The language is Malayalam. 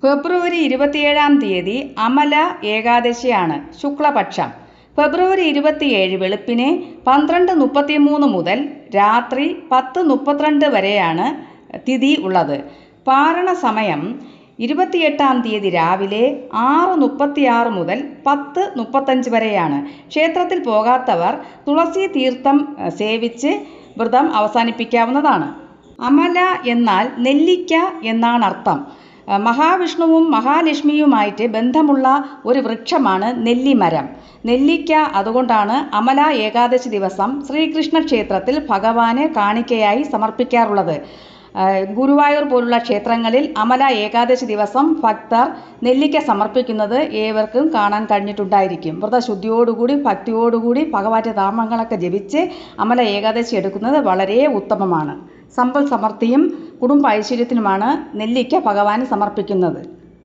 ഫെബ്രുവരി 27 അമല ഏകാദശിയാണ്. ശുക്ലപക്ഷം. ഫെബ്രുവരി 27 വെളുപ്പിനെ 12:33 മുതൽ രാത്രി 10:32 വരെയാണ് തിഥി ഉള്ളത്. പാരണ സമയം 28 രാവിലെ 6:36 മുതൽ 10:35 വരെയാണ്. ക്ഷേത്രത്തിൽ പോകാത്തവർ തുളസി തീർത്ഥം സേവിച്ച് വ്രതം അവസാനിപ്പിക്കാവുന്നതാണ്. അമല എന്നാൽ നെല്ലിക്ക എന്നാണർത്ഥം. മഹാവിഷ്ണുവും മഹാലക്ഷ്മിയുമായിട്ട് ബന്ധമുള്ള ഒരു വൃക്ഷമാണ് നെല്ലിമരം. നെല്ലിക്ക അതുകൊണ്ടാണ് അമല ഏകാദശി ദിവസം ശ്രീകൃഷ്ണ ക്ഷേത്രത്തിൽ ഭഗവാന് കാണിക്കയായി സമർപ്പിക്കാറുള്ളത്. ഗുരുവായൂർ പോലുള്ള ക്ഷേത്രങ്ങളിൽ അമല ഏകാദശി ദിവസം ഭക്തർ നെല്ലിക്ക സമർപ്പിക്കുന്നത് ഏവർക്കും കാണാൻ കഴിഞ്ഞിട്ടുണ്ടായിരിക്കും. വ്രതശുദ്ധിയോടുകൂടി ഭക്തിയോടുകൂടി ഭഗവാന്റെ നാമങ്ങളൊക്കെ ജപിച്ച് അമല ഏകാദശി എടുക്കുന്നത് വളരെ ഉത്തമമാണ്. സമ്പൽ സമൃദ്ധിയും കുടുംബ ഐശ്വര്യത്തിനുമാണ് നെല്ലിക്ക ഭഗവാന് സമർപ്പിക്കുന്നത്.